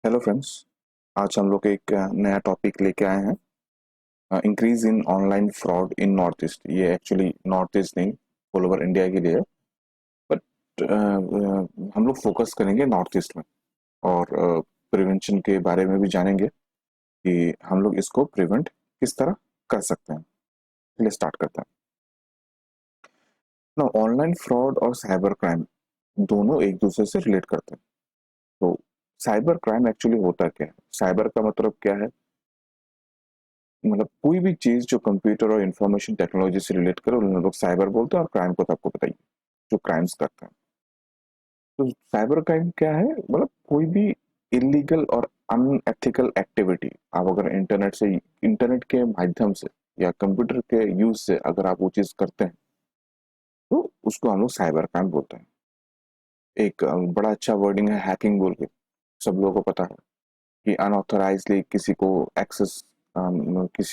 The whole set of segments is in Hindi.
Hello friends. आज हम लोग एक नया टॉपिक लेके आए हैं, increase in online fraud in north east. ये एक्चुअली नॉर्थ ईस्ट नहीं, ऑल ओवर इंडिया के लिए है। बट हम लोग फोकस करेंगे नॉर्थ ईस्ट में और प्रिवेंशन के बारे में भी जानेंगे कि हम लोग इसको प्रिवेंट किस तरह कर सकते हैं। चलिए स्टार्ट करते हैं ना। ऑनलाइन फ्रॉड और साइबर क्राइम दोनों एक दूसरे से रिलेट करते हैं। तो साइबर क्राइम एक्चुअली होता क्या है? साइबर का मतलब क्या है? मतलब कोई भी चीज जो कंप्यूटर और इंफॉर्मेशन टेक्नोलॉजी से रिलेट करे उन्हें लोग साइबर बोलते हैं। और क्राइम को तो आपको बताइए, जो क्राइम्स करते हैं। तो साइबर क्राइम क्या है? मतलब कोई भी इलीगल और अनएथिकल एक्टिविटी आप अगर इंटरनेट के माध्यम से या कंप्यूटर के यूज से अगर आप वो चीज करते हैं तो उसको हम लोग साइबर क्राइम बोलते हैं। एक बड़ा अच्छा वर्डिंग है हैकिंग बोल के, सब लोगों को पता है कि अनऑथराइजली किसी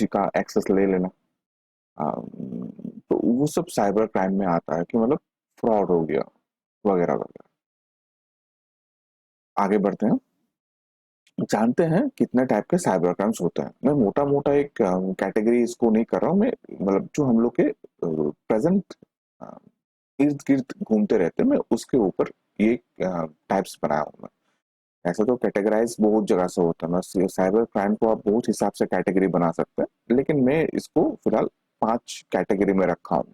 का एक्सेस ले लेना। तो वो सब साइबर क्राइम में आता है कि मतलब फ्रॉड हो गया वगैरह वगैरह। आगे बढ़ते हैं, जानते हैं कितने टाइप के साइबर क्राइम्स होते हैं। मैं मोटा मोटा एक कैटेगरी इसको नहीं कर रहा हूँ मैं, मतलब जो हम लोग के प्रेजेंट इर्द गिर्द घूमते रहते हैं, मैं उसके ऊपर ये टाइप्स बनाया हूँ मैं। ऐसा तो कैटेगराइज बहुत जगह से होता है, मैं साइबर क्राइम को आप बहुत हिसाब से कैटेगरी बना सकते हैं, लेकिन मैं इसको फिलहाल 5 कैटेगरी में रखा हूँ।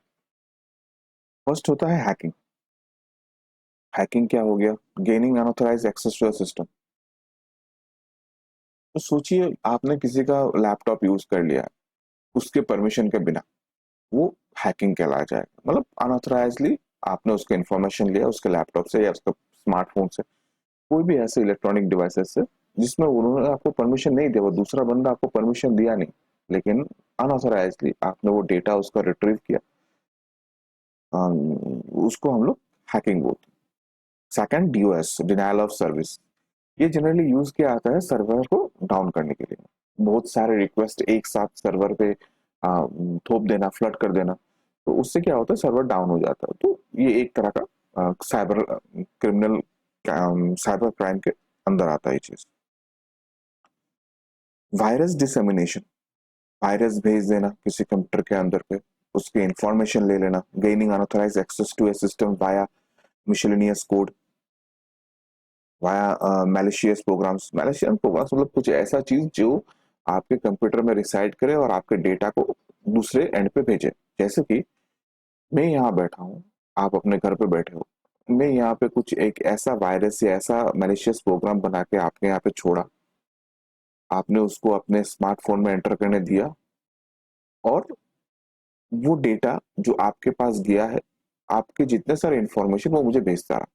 फर्स्ट होता है हैकिंग। हैकिंग क्या हो गया? Gaining unauthorised access to a system. तो सोचिए आपने किसी का लैपटॉप यूज कर लिया है उसके परमिशन के बिना, वो हैकिंग कहलाया जाएगा। मतलब अनऑथराइजली आपने उसका इंफॉर्मेशन लिया उसके लैपटॉप से या उसका स्मार्टफोन से, कोई भी ऐसे इलेक्ट्रॉनिक डिवाइसेस से जिसमें उन्होंने आपको परमिशन नहीं दिया, वो दूसरा बंदा आपको परमिशन दिया नहीं, लेकिन अनऑथराइजली आपने वो डेटा उसका रिट्रीव किया। उसको हम लोग हैकिंग बोलते हैं। Second, DOS, denial of service. ये जनरली यूज किया जाता है सर्वर को डाउन करने के लिए। बहुत सारे रिक्वेस्ट एक साथ सर्वर पे थोप देना, फ्लड कर देना, तो उससे क्या होता है सर्वर डाउन हो जाता है। तो ये एक तरह का साइबर क्रिमिनल साइबर क्राइम के अंदर आता है ये चीज। वायरस डिसेमिनेशन, वायरस भेज देना किसी कंप्यूटर के अंदर पे, उसकी इंफॉर्मेशन ले लेना। Gaining unauthorised access to a system via miscellaneous code, via malicious programs मतलब कुछ ऐसा चीज जो आपके कंप्यूटर में रिसाइड करे और आपके डेटा को दूसरे एंड पे भेजे। जैसे कि मैं यहाँ बैठा हूँ, आप अपने घर पे बैठे हो, मैं यहाँ पे कुछ एक ऐसा वायरस या ऐसा मैलिशियस प्रोग्राम बना के आपके यहाँ पे छोड़ा, आपने उसको अपने स्मार्टफोन में एंटर करने दिया और वो डेटा जो आपके पास गया है, आपके जितने सारे इंफॉर्मेशन वो मुझे भेजता रहा।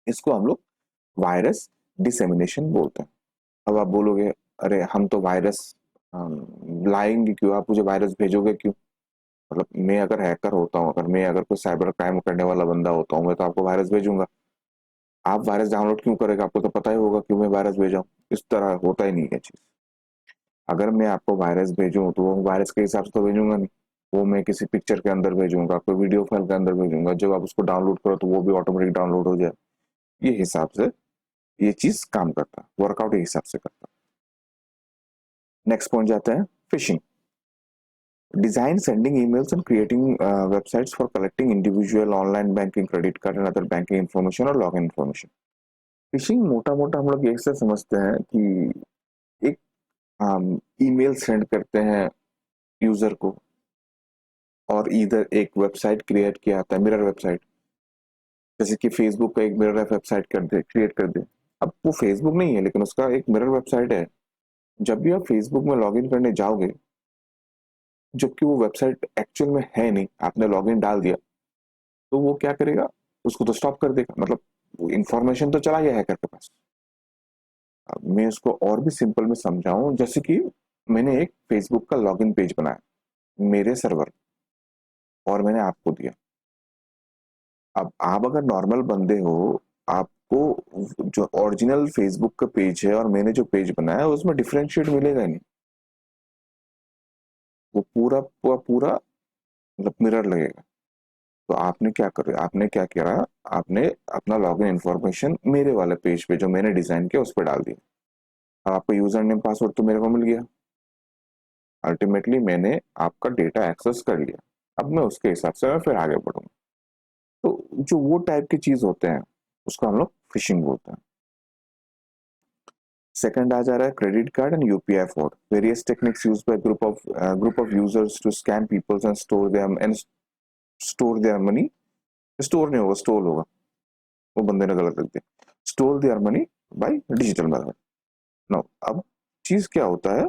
इसको हम लोग वायरस डिसेमिनेशन बोलते हैं। अब आप बोलोगे अरे हम तो वायरस लाएंगे क्यों, आप मुझे वायरस भेजोगे क्यों? मतलब मैं अगर हैकर होता हूँ, अगर मैं अगर कोई साइबर क्राइम करने वाला बंदा होता हूँ, मैं तो आपको वायरस भेजूंगा। आप वायरस डाउनलोड क्यों करेगा? आपको तो पता ही होगा क्यों मैं वायरस भेजा हूँ। इस तरह होता ही नहीं है चीज। अगर मैं आपको वायरस भेजूं तो वो वायरस के हिसाब से तो भेजूंगा नहीं, वो मैं किसी पिक्चर के अंदर भेजूंगा, कोई वीडियो फाइल के अंदर भेजूंगा, जब आप उसको डाउनलोड करो तो वो भी ऑटोमेटिक डाउनलोड हो जाए। ये हिसाब से ये चीज काम करता है, वर्कआउट ये हिसाब से करता है। नेक्स्ट पॉइंट जाते हैं, fishing. Design sending emails and creating websites for collecting individual online banking, credit card and other banking information और login information। फिशिंग मोटा मोटा हम लोग ऐसे समझते हैं कि एक ईमेल सेंड करते हैं यूजर को और इधर एक वेबसाइट क्रिएट किया जाता है, मिरर वेबसाइट। जैसे कि फेसबुक का एक मिरर वेबसाइट कर दे, क्रिएट कर दे। अब वो फेसबुक नहीं है लेकिन उसका एक मिरर वेबसाइट है। जब भी आप फेसबुक में लॉगिन करने जाओगे, जबकि वो वेबसाइट एक्चुअल में है नहीं, आपने लॉगिन डाल दिया, तो वो क्या करेगा? उसको तो स्टॉप कर देगा। मतलब इंफॉर्मेशन तो चला गया हैकर के पास। अब मैं उसको और भी सिंपल में समझाऊं, जैसे कि मैंने एक फेसबुक का लॉगिन पेज बनाया मेरे सर्वर और मैंने आपको दिया। अब आप अगर नॉर्मल बंदे हो, आपको जो ओरिजिनल फेसबुक का पेज है और मैंने जो पेज बनाया है उसमें डिफरेंशिएट मिलेगा ही नहीं। वो पूरा पूरा पूरा मतलब मिरर लगेगा। तो आपने क्या किया, आपने अपना लॉगिन इन्फॉर्मेशन मेरे वाले पेज पे जो मैंने डिजाइन किया उस पर डाल दिया। अब आपका यूजर नेम पासवर्ड तो मेरे को मिल गया, अल्टीमेटली मैंने आपका डेटा एक्सेस कर लिया। अब मैं उसके हिसाब से मैं फिर आगे बढ़ूंगा। तो जो वो टाइप की चीज होते हैं उसको हम लोग फिशिंग बोलते हैं। सेकंड आ जा रहा है credit card and UPI fraud, various techniques used by group of users to scam peoples and store their money. Store नहीं होगा, स्टोर होगा, वो बंदे ने गलत लिख दिया, store their money by digital method. No, अब चीज क्या होता है,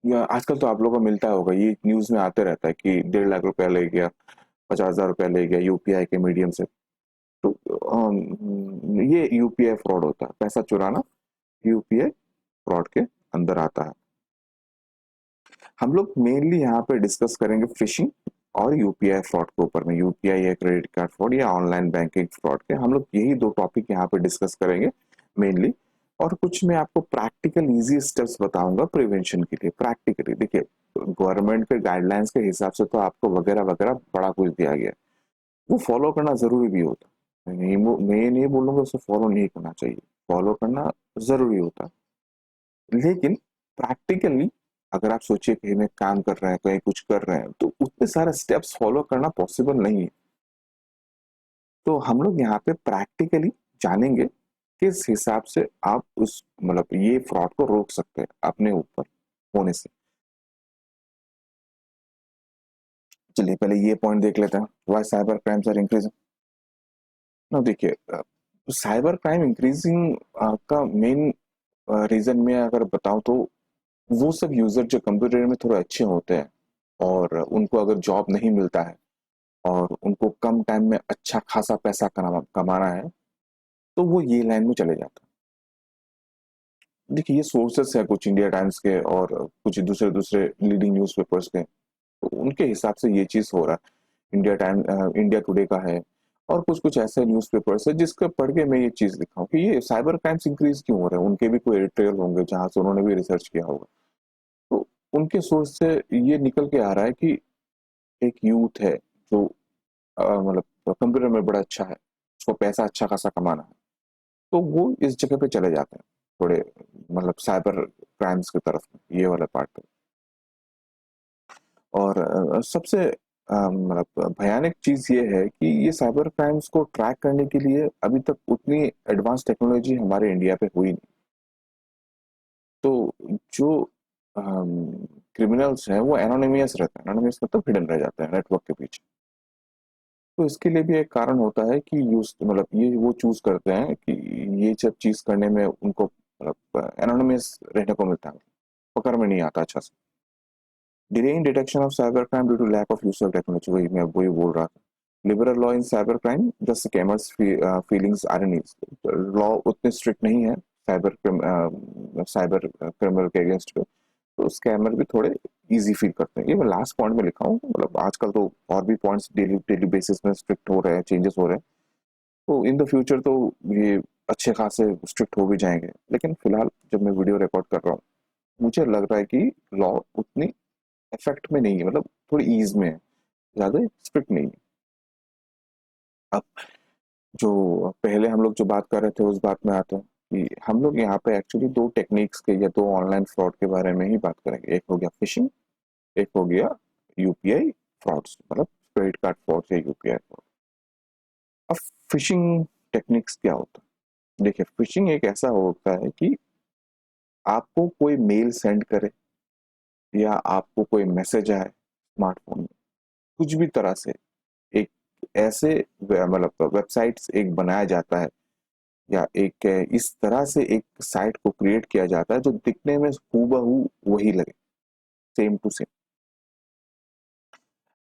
या आजकल तो आप लोगों को मिलता होगा, ये न्यूज में आते रहता है कि 1.5 लाख रुपया ले गया, 50,000 रुपया ले गया यूपीआई के मीडियम से। तो ये यूपीआई फ्रॉड होता है, पैसा चुराना यूपीआई फ्रॉड के अंदर आता है। हम लोग मेनली यहाँ पे डिस्कस करेंगे फिशिंग और यूपीआई फ्रॉड के ऊपर में, यूपीआई या क्रेडिट कार्ड फ्रॉड या ऑनलाइन बैंकिंग फ्रॉड के, हम लोग यही दो टॉपिक यहाँ पे डिस्कस करेंगे मेनली। और कुछ मैं आपको प्रैक्टिकल इजी स्टेप्स बताऊंगा प्रिवेंशन के लिए। प्रैक्टिकली देखिए, गवर्नमेंट के गाइडलाइंस के हिसाब से तो आपको वगैरह वगैरह बड़ा कुछ दिया गया है, वो फॉलो करना जरूरी भी होता है। मैं ये नहीं बोलूंगा उसे फॉलो नहीं करना चाहिए, फॉलो करना जरूरी होता है। लेकिन प्रैक्टिकली अगर आप सोचिए कहीं में काम कर रहे हैं, कहीं कुछ कर रहे हैं, तो उतने सारे स्टेप्स फॉलो करना पॉसिबल नहीं है। तो हम लोग यहाँ पे प्रैक्टिकली जानेंगे किस हिसाब से आप उस मतलब ये फ्रॉड को रोक सकते हैं अपने ऊपर होने से। चलिए पहले ये पॉइंट देख लेते हैं, why cyber crimes are increasing. ना देखिए, साइबर क्राइम इंक्रीजिंग का मेन रीजन में अगर बताऊं तो वो सब यूजर जो कंप्यूटर में थोड़े अच्छे होते हैं और उनको अगर जॉब नहीं मिलता है और उनको कम टाइम में अच्छा खासा पैसा कमाना है, तो वो ये लाइन में चले जाते हैं। देखिए ये सोर्सेस है कुछ इंडिया टाइम्स के और कुछ दूसरे दूसरे लीडिंग न्यूज़पेपर्स के, तो उनके हिसाब से ये चीज हो रहा है। इंडिया टुडे का है और कुछ कुछ ऐसे न्यूज़पेपर्स है जिसको पढ़ के मैं ये चीज लिखा हूँ कि ये साइबर क्राइम्स इंक्रीज क्यों हो रहे हैं। उनके भी कोई एडिटोरियल होंगे जहां से उन्होंने भी रिसर्च किया होगा, तो उनके सोर्स से ये निकल के आ रहा है कि एक यूथ है जो मतलब कंप्यूटर में बड़ा अच्छा है, उसको पैसा अच्छा खासा कमाना है, तो वो इस जगह पे चले जाते हैं थोड़े मतलब साइबर क्राइम्स की तरफ, ये वाला पार्ट पे। और सबसे मतलब भयानक चीज ये है कि ये साइबर क्राइम्स को ट्रैक करने के लिए अभी तक उतनी एडवांस टेक्नोलॉजी हमारे इंडिया पे हुई नहीं। तो जो क्रिमिनल्स हैं वो एनोनिमियस रहते हैं, एनोनिमियस मतलब हिडन रह जाते हैं नेटवर्क के पीछे। तो इसके लिए भी एक कारण होता है कि यूज मतलब ये वो चूज करते हैं कि ये सब चीज करने में उनको मतलब एनोनिमस रहने को मिलता है, पकड़ में नहीं आता अच्छा से। Delaying detection of cyber crime due to lack of use of technology, वही मैं वही बोल रहा था। Liberal law in cyber crime, the scammers feelings are in law उतने स्ट्रिक्ट नहीं है साइबर क्रिमिनल के अगेंस्ट पे, तो स्कैमर भी थोड़े इजी फील करते हैं। ये मैं लास्ट पॉइंट में लिखा हूँ, मतलब आजकल तो और भी पॉइंट्स डेली डेली बेसिस में स्ट्रिक्ट हो रहे हैं, चेंजेस हो रहे हैं, तो इन द फ्यूचर तो ये अच्छे खासे स्ट्रिक्ट हो भी जाएंगे। लेकिन फिलहाल जब मैं वीडियो रिकॉर्ड कर रहा हूँ मुझे लग रहा है कि लॉ उतनी इफेक्ट में नहीं है, मतलब थोड़ी ईज में है, ज्यादा स्ट्रिक्ट नहीं है। अब जो पहले हम लोग जो बात कर रहे थे उस बात में आते हैं कि हम लोग यहाँ पे एक्चुअली दो टेक्निक्स के या दो ऑनलाइन फ्रॉड के बारे में ही बात करेंगे। एक हो गया फिशिंग, एक हो गया यूपीआई फ्रॉड्स, मतलब क्रेडिट कार्ड फ्रॉड या यूपीआई फ्रॉड। अब फिशिंग टेक्निक्स क्या होता है, देखिए फिशिंग एक ऐसा होता है कि आपको कोई मेल सेंड करे या आपको कोई मैसेज आए स्मार्टफोन में, कुछ भी तरह से एक ऐसे मतलब वेबसाइट्स एक बनाया जाता है या एक इस तरह से एक साइट को क्रिएट किया जाता है जो दिखने में हूबहू वही लगे, सेम टू सेम।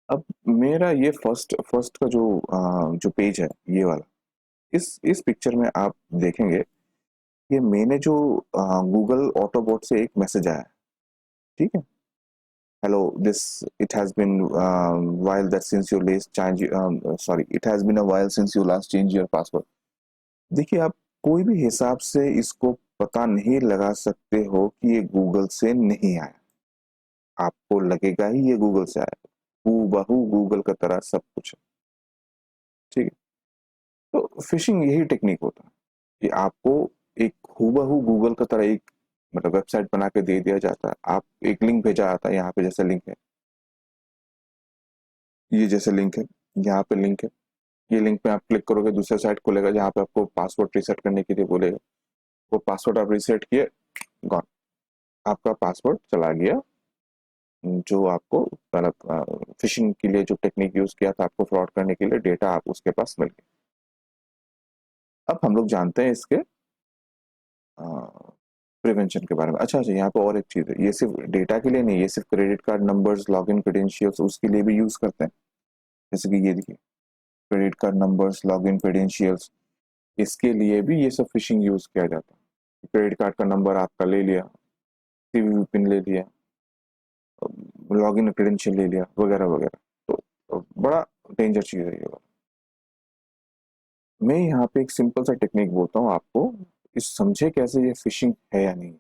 अब मेरा ये फर्स्ट फर्स्ट का जो पेज है ये वाला, इस पिक्चर में आप देखेंगे ये मैंने जो गूगल ऑटोबॉट से एक मैसेज आया है, ठीक है। Hello this it has been while that since you last change sorry it has been a while since you last changed your password। देखिए आप कोई भी हिसाब से इसको पता नहीं लगा सकते हो कि ये गूगल से नहीं आया, आपको लगेगा ही ये गूगल से आया। हूबहू गूगल का तरह सब कुछ है, ठीक है। तो फिशिंग यही टेक्निक होता है कि आपको एक हूबहू गूगल का तरह एक मतलब वेबसाइट बना के दे दिया जाता है, आप एक लिंक भेजा जाता है, यहाँ पे जैसे लिंक है, ये जैसे लिंक है, यहाँ पे लिंक है, ये लिंक पे आप क्लिक करोगे दूसरा साइट खुलेगा जहाँ पे आपको पासवर्ड रीसेट करने के लिए बोलेगा, वो पासवर्ड आप रीसेट किए, गॉन, आपका पासवर्ड चला गया, जो आपको मतलब फिशिंग के लिए जो टेक्निक यूज किया था आपको फ्रॉड करने के लिए, डेटा आप उसके पास मिल गया। अब हम लोग जानते हैं इसके प्रिवेंशन के बारे में। अच्छा अच्छा, यहाँ पे और एक चीज है, ये सिर्फ डेटा के लिए नहीं, ये सिर्फ credit card numbers, login credentials उसके लिए भी यूज करते हैं। जैसे कि ये देखिए, credit card numbers, login credentials, इसके लिए भी ये सब फिशिंग यूज किया जाता है। क्रेडिट कार्ड का नंबर आपका ले लिया, सीवीवी पिन ले लिया, लॉगिन क्रेडेंशियल ले लिया, वगैरह वगैरह। तो बड़ा डेंजर चीज है ये। मैं यहाँ पे एक सिंपल सा टेक्निक बोलता हूँ आपको, इस समझे कैसे ये फिशिंग है या नहीं।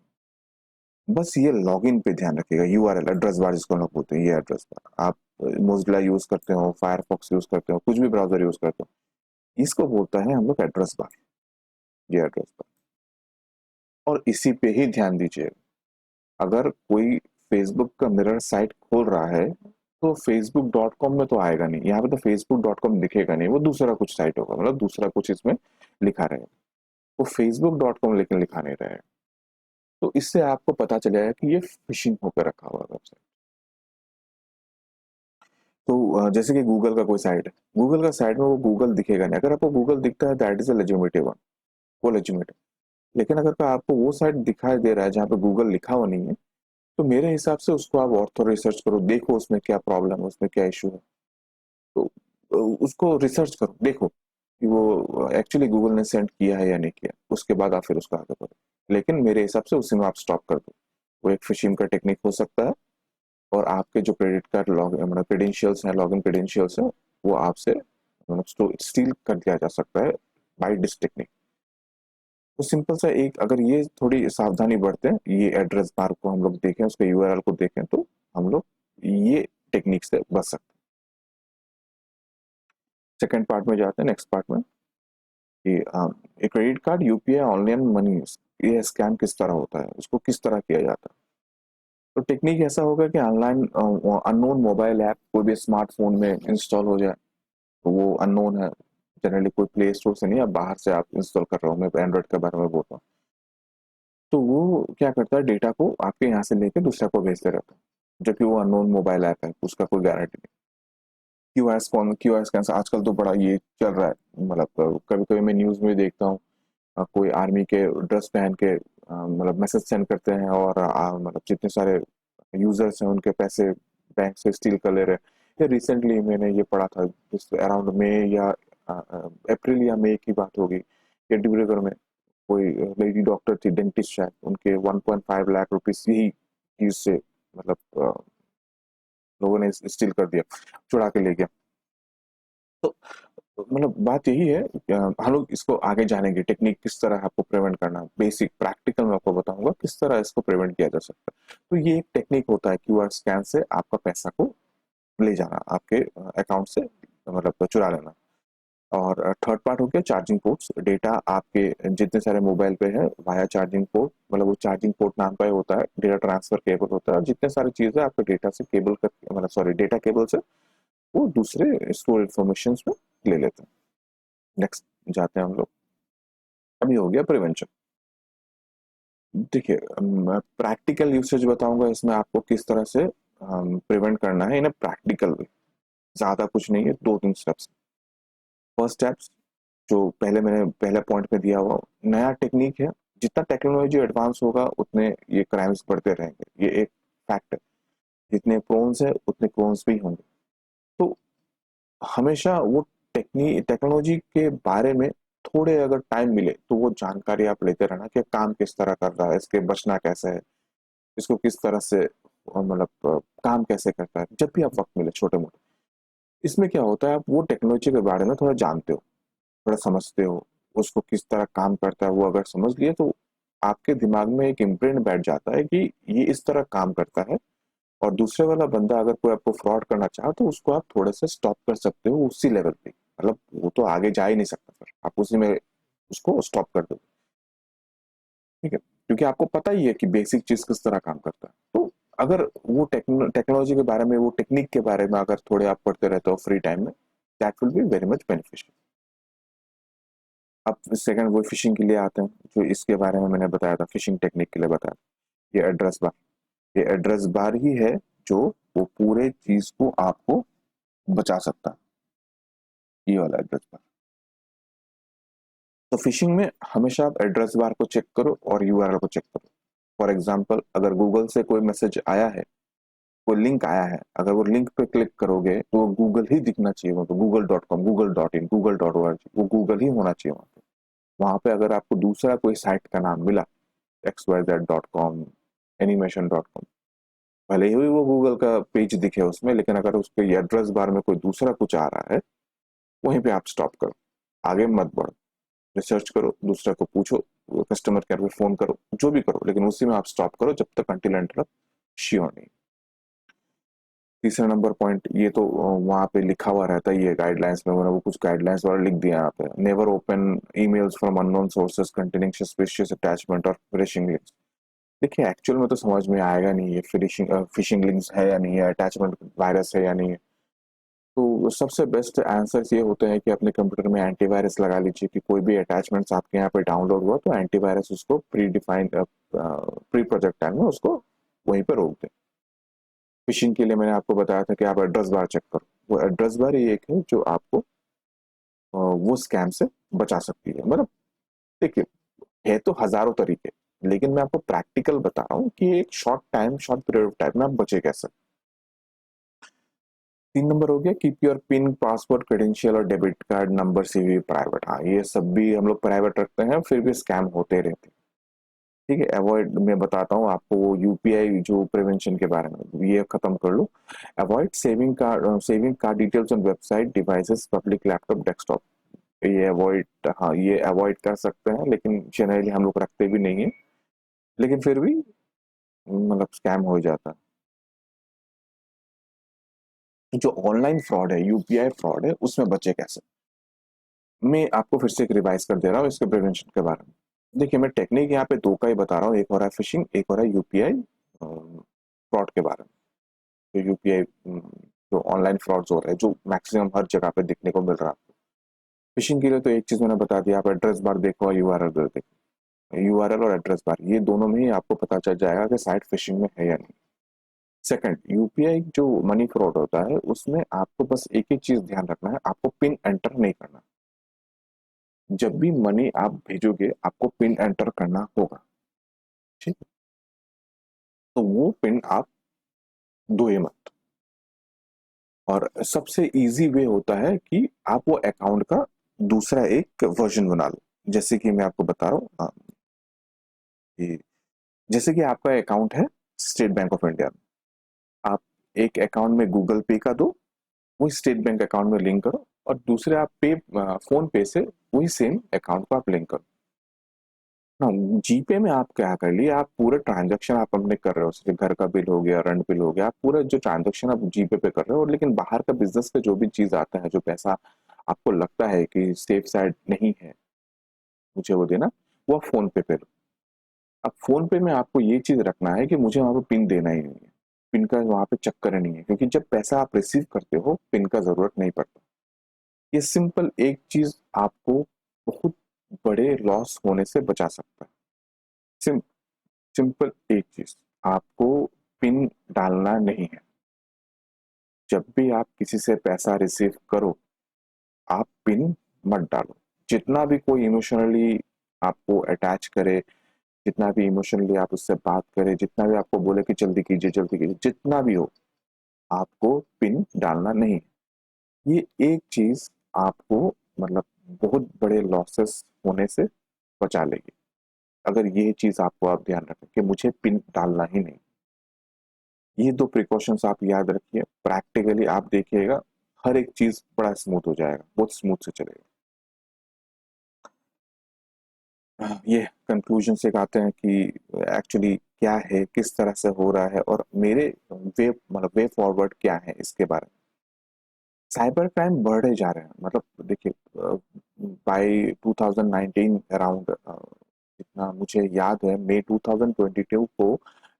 बस ये लॉगिन पे ध्यान रखिएगा, यूआरएल एड्रेस बार जिसको हम लोग बोलते हैं, ये एड्रेस बार आप मोजिला यूज करते हो, फायरफॉक्स यूज करते हो, कुछ भी ब्राउजर यूज करते हो, इसको बोलता है हम लोग एड्रेस बार, ये एड्रेस बार। और इसी पे ही ध्यान दीजिए, अगर कोई फेसबुक का मिरर साइट खोल रहा है तो facebook.com में तो आएगा नहीं, यहाँ पे तो facebook.com दिखेगा नहीं, वो दूसरा कुछ साइट होगा, मतलब दूसरा कुछ इसमें लिखा रहेगा, वो facebook.com लेकिन लिखा नहीं रहेगा। तो इससे आपको पता चलेगा कि ये फिशिंग होकर रखा हुआ वेबसाइट। तो जैसे कि गूगल का कोई साइट है, गूगल का साइट में वो गूगल दिखेगा नहीं, अगर आपको गूगल दिखता है that is a legitimate one, वो लेजिटिमेट है। लेकिन अगर आपको वो साइट दिखाई दे रहा है जहाँ पे गूगल लिखा हुआ नहीं है, तो मेरे हिसाब से उसको आप ऑर्थो रिसर्च करो, देखो उसमें क्या प्रॉब्लम है, उसमें क्या इशू है। तो उसको रिसर्च करो, देखो कि वो एक्चुअली गूगल ने सेंड किया है या नहीं किया, उसके बाद आप फिर उसको आगे बढ़ो। लेकिन मेरे हिसाब से उसी में आप स्टॉप कर दो, वो एक फिशिंग का टेक्निक हो सकता है, और आपके जो क्रेडिट कार्ड लॉग मतलब क्रेडेंशियल्स हैं, लॉगिन क्रेडेंशियल्स हैं, वो आपसे मतलब स्टील कर दिया जा सकता है बाय दिस टेक्निक। तो सिंपल सा एक, अगर ये थोड़ी सावधानी बरतें, ये एड्रेस बार को हम लोग देखें, उसके यूआरएल को देखें, तो हम लोग ये टेक्निक से बच सकते हैं। सेकेंड पार्ट में जाते हैं, नेक्स्ट पार्ट में, कि एक credit card, UPI, online money, ये स्कैम किस तरह होता है, उसको किस तरह किया जाता है। तो टेक्निक ऐसा होगा कि ऑनलाइन अननोन मोबाइल ऐप कोई भी स्मार्टफोन में इंस्टॉल हो जाए, तो वो अननोन है, जनरली कोई प्ले स्टोर से नहीं, आप बाहर से आप इंस्टॉल कर रहे हो, मैं एंड्रॉइड के बारे में बोलता हूँ। तो वो क्या करता है, डेटा को आपके यहाँ से लेके दूसरे को भेजते रहता है, जबकि वो अननोन मोबाइल ऐप है, उसका कोई गारंटी नहीं। क्यूआर स्कैन आजकल तो बड़ा ये चल रहा है, मतलब कभी कभी मैं न्यूज में देखता हूँ, कोई आर्मी के ड्रेस पहन के मतलब मैसेज सेंड करते हैं, और मतलब जितने सारे यूजर्स हैं उनके पैसे बैंक से स्टील कर ले रहे हैं। ये रिसेंटली मैंने ये पढ़ा था, अराउंड मई या अप्रैल या मई की बात होगी, कि डिब्रूगढ़ में कोई लेडी डॉक्टर थी, डेंटिस्ट शायद, उनके 1.5 लाख रुपीस यही चीज से मतलब लोगों ने स्टील कर दिया, चुरा के ले गया। तो मतलब बात यही है, हम लोग इसको आगे जानेंगे, टेक्निक किस तरह आपको प्रिवेंट करना, बेसिक प्रैक्टिकल में आपको बताऊंगा किस तरह इसको प्रिवेंट किया जा सकता है। तो ये एक टेक्निक होता है क्यूआर स्कैन से आपका पैसा को ले जाना, आपके अकाउंट से मतलब चुरा लेना। और थर्ड पार्ट हो गया चार्जिंग पोर्ट्स, डेटा आपके जितने सारे मोबाइल पे है वाया चार्जिंग पोर्ट, मतलब वो चार्जिंग पोर्ट नाम का ही होता है, डेटा ट्रांसफर केबल होता है, और जितने सारी चीजें आपके डेटा से केबल कर मतलब सॉरी डेटा केबल से वो दूसरे स्टोर इन्फॉर्मेशन में ले लेते हैं। नेक्स्ट जाते हैं हम लोग, अभी हो गया प्रिवेंशन। देखिए प्रैक्टिकल यूसेज बताऊंगा इसमें आपको किस तरह से प्रिवेंट करना है इन प्रैक्टिकल वे, ज्यादा कुछ नहीं है, 2-3 स्टेप्स। फर्स्ट स्टेप्स जो पहले मैंने पहले पॉइंट में दिया हुआ, नया टेक्निक है, जितना टेक्नोलॉजी एडवांस होगा उतने ये क्राइम्स बढ़ते रहेंगे, ये एक फैक्ट है, जितने प्रोन्स है उतने क्रोन्स भी होंगे। तो हमेशा वो टेक्नोलॉजी के बारे में थोड़े अगर टाइम मिले तो वो जानकारी आप लेते रहना कि काम किस तरह कर रहा है, इसके बचना कैसे है, इसको किस तरह से मतलब काम कैसे करता है, जब भी आप वक्त मिले छोटे मोटे। इसमें क्या होता है, आप वो टेक्नोलॉजी के बारे में थोड़ा जानते हो, थोड़ा समझते हो, उसको किस तरह काम करता है, वो अगर समझ लिए तो आपके दिमाग में एक इम्प्रिंट बैठ जाता है कि ये इस तरह काम करता है, और दूसरे वाला बंदा अगर कोई आपको फ्रॉड करना चाहे तो उसको आप थोड़े से स्टॉप कर सकते हो उसी लेवल पे, मतलब वो तो आगे जा ही नहीं सकता, फिर आप उसी में उसको स्टॉप कर दो, ठीक है, क्योंकि आपको पता ही है कि बेसिक चीज किस तरह काम करता है। तो अगर वो टेक्नोलॉजी के बारे में, वो टेक्निक के बारे में अगर थोड़े आप पढ़ते रहते हो फ्री टाइम में, that will be very much beneficial. अब सेकंड वो फिशिंग के लिए आते हैं, जो इसके बारे में मैंने बताया था, फिशिंग टेक्निक के लिए बताया, ये एड्रेस बार, ये एड्रेस बार ही है जो वो पूरे चीज को आपको बचा सकता है, ये वाला एड्रेस बार। तो फिशिंग में हमेशा आप एड्रेस बार को चेक करो और यूआरएल को चेक करो। फॉर एग्जांपल अगर गूगल से कोई मैसेज आया है, कोई लिंक आया है, अगर वो लिंक पे क्लिक करोगे तो गूगल ही दिखना चाहिए, वो तो गूगल.com, गूगल.in, गूगल.org, वो गूगल ही होना चाहिए वहाँ पे। वहां पे अगर आपको दूसरा कोई साइट का नाम मिला, xyz.com, animation.com, भले ही वो गूगल का पेज दिखे उसमें, लेकिन अगर उसके एड्रेस बार में कोई दूसरा कुछ आ रहा है, वहीं पे आप स्टॉप करो, आगे मत बढ़ो, रिसर्च करो, दूसरा को पूछो, कस्टमर केयर पे फोन करो, जो भी करो, लेकिन उसी में आप स्टॉप करो जब तक अंटिल एंड श्योर नहीं। तीसरा नंबर पॉइंट, ये तो वहां पे लिखा हुआ रहता है, ये गाइडलाइंस में मैंने वो कुछ गाइडलाइंस वाला लिख दिया यहाँ पे, never open emails from unknown sources containing suspicious attachment और फिशिंग लिंक्स। देखिए एक्चुअल में तो समझ में आएगा नहीं ये फिशिंग लिंक्स है या नहीं है, अटैचमेंट वायरस है या नहीं है। तो सबसे बेस्ट आंसर ये होते हैं कि अपने कंप्यूटर में एंटीवायरस लगा लीजिए, कि कोई भी अटैचमेंट्स आपके यहाँ पे डाउनलोड हुआ तो एंटीवायरस उसको pre defined pre project time में उसको वहीं पर रोक दे। फिशिंग के लिए मैंने आपको बताया था कि आप एड्रेस बार चेक करो, वो एड्रेस बार ही एक है जो आपको वो स्कैम से बचा सकती है। मतलब देखिए, है तो हजारों तरीके, लेकिन मैं आपको प्रैक्टिकल बता रहा हूँ कि एक शॉर्ट पीरियड ऑफ टाइम में आप बचे कैसे। 3 नंबर हो गया, keep your PIN, password, credential और debit card number CVV private. हाँ, ये सब भी हम लोग प्राइवेट रखते हैं, फिर भी स्कैम होते रहते हैं, ठीक है। अवॉइड, मैं बताता हूँ आपको वो यूपीआई जो प्रिवेंशन के बारे में, ये खत्म कर लो। Avoid saving card details on website, devices, public laptop, desktop, ये अवॉइड, हाँ ये अवॉइड कर सकते हैं, लेकिन जनरली हम लोग रखते भी नहीं है, लेकिन फिर भी मतलब स्कैम हो जाता है। तो जो ऑनलाइन फ्रॉड है, यूपीआई फ्रॉड है, उसमें बचे कैसे, मैं आपको फिर से एक रिवाइज कर दे रहा हूँ इसके प्रिवेंशन के बारे में। देखिए मैं टेक्निक यहाँ पे दो का ही बता रहा हूँ, एक हो रहा है फिशिंग, एक हो रहा है यूपीआई फ्रॉड के बारे में। जो यूपीआई जो ऑनलाइन फ्रॉड्स हो रहे हैं, जो मैक्सिमम हर जगह पे दिखने को मिल रहा है आपको। फिशिंग के लिए तो एक चीज मैंने बता दिया, आप एड्रेस बार देखो और यूआरएल देखो, यूआरएल और एड्रेस बार, ये दोनों में ही आपको पता चल जाएगा कि साइट फिशिंग में है या नहीं। सेकंड, यूपीआई जो मनी फ्रॉड होता है उसमें आपको बस एक ही चीज ध्यान रखना है, आपको पिन एंटर नहीं करना। जब भी मनी आप भेजोगे आपको पिन एंटर करना होगा, ठीक है? तो वो पिन आप दो ही मत। और सबसे इजी वे होता है कि आप वो अकाउंट का दूसरा एक वर्जन बना लो। जैसे कि मैं आपको बता रहा हूँ, कि जैसे कि आपका अकाउंट है स्टेट बैंक ऑफ इंडिया में, आप एक अकाउंट में गूगल पे का दो, वही स्टेट बैंक अकाउंट में लिंक करो, और दूसरे आप फोन पे से वही सेम अकाउंट को आप लिंक करो ना। जीपे में आप क्या कर लिए, आप पूरे ट्रांजेक्शन आप अपने कर रहे हो, जैसे घर का बिल हो गया, रंट बिल हो गया, आप पूरा जो ट्रांजेक्शन आप जीपे पे कर रहे हो, लेकिन बाहर का बिजनेस का जो भी चीज आता है, जो पैसा आपको लगता है कि सेफ साइड नहीं है मुझे वो देना, वो आप फोन पे लो। अब फोन पे में आपको ये चीज रखना है कि मुझे वहां पे पिन देना ही नहीं है, पिन का वहां पे चक्कर नहीं है, क्योंकि जब पैसा आप रिसीव करते हो पिन का जरूरत नहीं पड़ता। ये सिंपल एक चीज आपको बहुत बड़े लॉस होने से बचा सकता है। सिम, सिंपल एक चीज, आपको पिन डालना नहीं है। जब भी आप किसी से पैसा रिसीव करो, आप पिन मत डालो। जितना भी कोई इमोशनली आपको अटैच करे, जितना भी इमोशनली आप उससे बात करें, जितना भी आपको बोले कि जल्दी कीजिए, जितना भी हो, आपको पिन डालना नहीं है। ये एक चीज आपको मतलब बहुत बड़े लॉसेस होने से बचा लेगी, अगर ये चीज आपको आप ध्यान रखें कि मुझे पिन डालना ही नहीं। ये दो प्रिकॉशंस आप याद रखिए, प्रैक्टिकली आप देखिएगा हर एक चीज बड़ा स्मूथ हो जाएगा, बहुत स्मूथ से चलेगा। ये कंक्लूजन से आते हैं कि एक्चुअली क्या है, किस तरह से हो रहा है और मेरे वे फॉरवर्ड क्या है इसके बारे में। साइबर क्राइम बढ़े जा रहे हैं, मतलब देखिए बाय 2019 अराउंड, जितना मुझे याद है मई 2022 को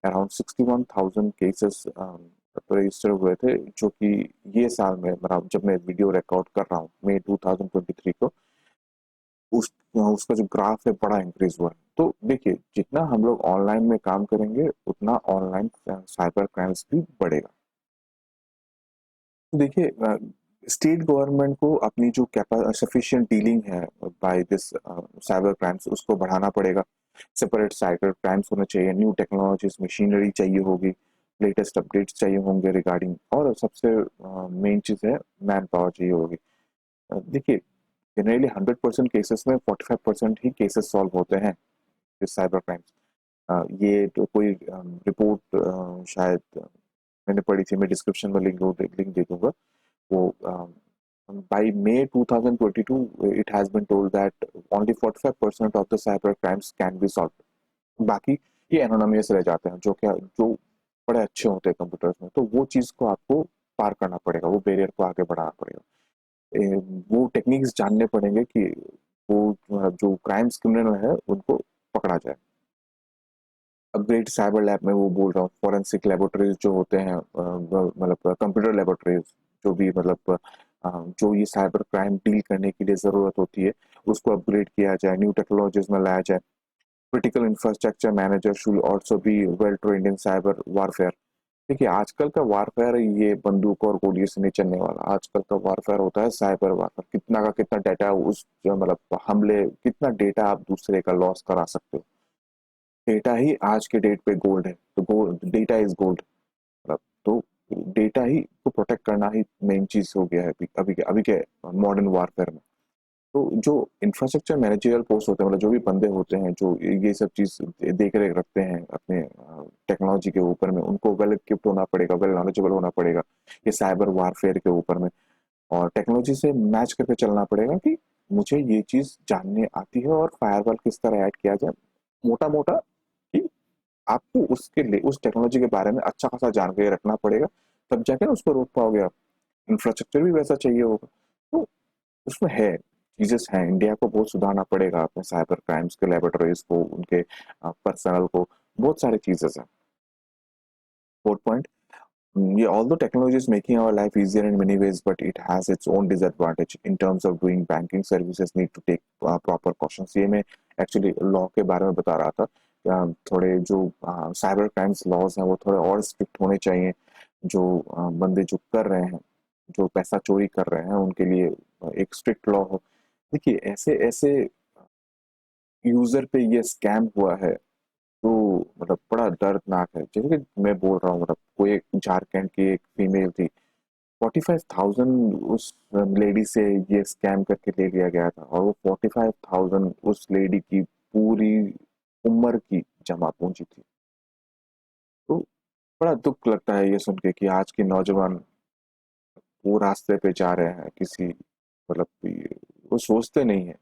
अराउंड 61,000 केसेस रजिस्टर हुए थे, जो कि ये साल में मतलब जब मैं वीडियो रिकॉर्ड कर रहा हूँ मई 2023 को, उस उसका जो ग्राफ है बड़ा इंक्रीज हुआ है। तो देखिए जितना हम लोग ऑनलाइन में काम करेंगे उतना ऑनलाइन साइबर क्राइम्स भी बढ़ेगा। तो देखिए स्टेट गवर्नमेंट को अपनी जो सफिशिएंट डीलिंग है बाय दिस साइबर क्राइम्स उसको बढ़ाना पड़ेगा। सेपरेट साइबर क्राइम्स होना चाहिए, न्यू टेक्नोलॉजीज मशीनरी चाहिए होगी, लेटेस्ट अपडेट्स चाहिए होंगे रिगार्डिंग, और सबसे मेन चीज़ है मैन पावर चाहिए होगी। देखिए जनरली 100% केसेस में 45% ही केसेस सॉल्व होते हैं इस साइबर क्राइम्स। ये तो कोई रिपोर्ट शायद मैंने पढ़ी थी, मैं डिस्क्रिप्शन में लिंक दे दूंगा वो। by May 2022 it has been told that only 45% of the cyber crimes can be solved। बाकी ये एनोनिमस रह जाते हैं, जो बड़े अच्छे होते हैं कंप्यूटर्स में, तो वो चीज़ को आपको पार करना पड़ेगा, वो बैरियर को आगे बढ़ाना पड़ेगा। वो टेक्निक्स जानने पड़ेंगे कि वो जो क्राइम्स क्रिमिनल है उनको पकड़ा जाए। अपग्रेड साइबर लैब में वो बोल रहा हूँ, फॉरेंसिक लेबोरेटरीज जो होते हैं, मतलब कंप्यूटर लेबोरेटरीज, जो भी मतलब जो ये साइबर क्राइम डील करने के लिए ज़रूरत होती है उसको अपग्रेड किया जाए, न्यू टेक्नोलॉजीज में लाया जाए। Critical infrastructure manager should also be well trained in cyber warfare. देखिए आजकल का वारफेयर ये बंदूक और गोलियों से नहीं चलने वाला, आजकल का वारफेयर होता है साइबर वारफेयर। कितना का कितना डाटा उस मतलब हमले, कितना डेटा आप दूसरे का लॉस करा सकते हो। डेटा ही आज के डेट पे गोल्ड है, तो गोल्ड, डेटा इज गोल्ड। मतलब तो डेटा ही को प्रोटेक्ट करना ही मेन चीज हो गया है अभी के मॉडर्न वारफेयर में। तो जो इंफ्रास्ट्रक्चर मैनेजरियल पोस्ट होते हैं, मतलब जो भी बंदे होते हैं जो ये सब चीज देख रेख रखते हैं अपने टेक्नोलॉजी के ऊपर में, उनको वेल इक्विप्ड होना पड़ेगा, वेल नॉलेजेबल होना पड़ेगा ये साइबर वारफेयर के ऊपर में, और टेक्नोलॉजी से मैच करके चलना पड़ेगा कि मुझे ये चीज जानने आती है और फायरवॉल किस तरह ऐड किया जाए, मोटा मोटा कि आपको उसके लिए उस टेक्नोलॉजी के बारे में अच्छा खासा जानकारी रखना पड़ेगा, तब जाके ना उसको रोक पाओगे आप। इंफ्रास्ट्रक्चर भी वैसा चाहिए होगा, तो उसमें है चीजेस हैं। इंडिया को बहुत सुधारना पड़ेगा अपने साइबर क्राइम्स के लेबोरेटरीज को, उनके पर्सनल को, बहुत सारी चीजेस हैं। Fourth point, yeah, although technology is making our life easier in many ways, but it has its own disadvantage in terms of doing banking services need to take proper cautions। ये मैं एक्चुअली लॉ के बारे में बता रहा था। थोड़े जो साइबर क्राइम्स लॉज हैं वो थोड़े और स्ट्रिक्ट होने चाहिए। जो बंदे जो कर रहे हैं, जो पैसा चोरी कर रहे हैं उनके लिए एक स्ट्रिक्ट लॉ हो। देखिए ऐसे ऐसे यूजर पे ये स्कैम हुआ है तो मतलब बड़ा दर्दनाक है। जैसे कि मैं बोल रहा हूँ, मतलब कोई एक झारखंड की एक फीमेल थी, 45,000 उस लेडी से ये स्कैम करके ले लिया गया था, और वो 45,000 उस लेडी की पूरी उम्र की जमा पूंजी थी। तो बड़ा दुख लगता है ये सुन के कि आज के नौजवान वो रास्ते पे जा रहे हैं किसी, मतलब वो सोचते नहीं है,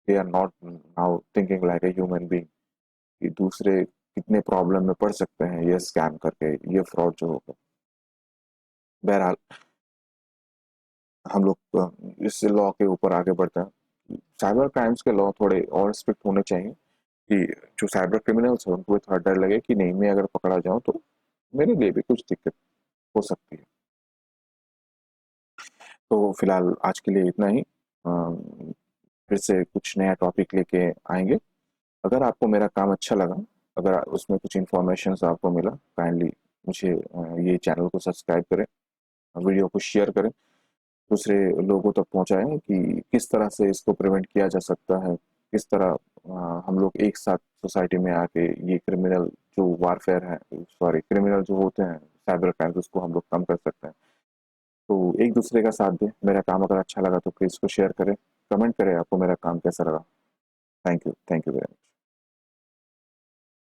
they are not now thinking like a human being, कि दूसरे कितने प्रॉब्लम में पड़ सकते हैं ये स्कैम करके, ये फ्रॉड जो होगा। बहरहाल हम लोग इस लॉ के ऊपर आगे बढ़ते हैं। साइबर क्राइम्स के लॉ थोड़े और स्ट्रिक्ट होने चाहिए कि जो साइबर क्रिमिनल्स हैं उनको थोड़ा डर लगे कि नहीं, मैं अगर पकड़ा जाऊं तो मेरे लिए भी कुछ दिक्कत हो सकती है। तो फिलहाल आज के लिए इतना ही। फिर से कुछ नया टॉपिक लेके आएंगे। अगर आपको मेरा काम अच्छा लगा, अगर उसमें कुछ इन्फॉर्मेशन आपको मिला, काइंडली मुझे ये चैनल को सब्सक्राइब करें, वीडियो को शेयर करें, दूसरे लोगों तक पहुंचाएं कि किस तरह से इसको प्रिवेंट किया जा सकता है, किस तरह हम लोग एक साथ सोसाइटी में आके ये क्रिमिनल जो वारफेयर है, सॉरी क्रिमिनल जो होते हैं साइबर क्राइम्स, उसको हम लोग कम कर सकते हैं। तो एक दूसरे का साथ दें। मेरा काम अगर अच्छा लगा तो प्लीज़ इसको शेयर करें, कमेंट करें आपको मेरा काम कैसा लगा। Thank you very much.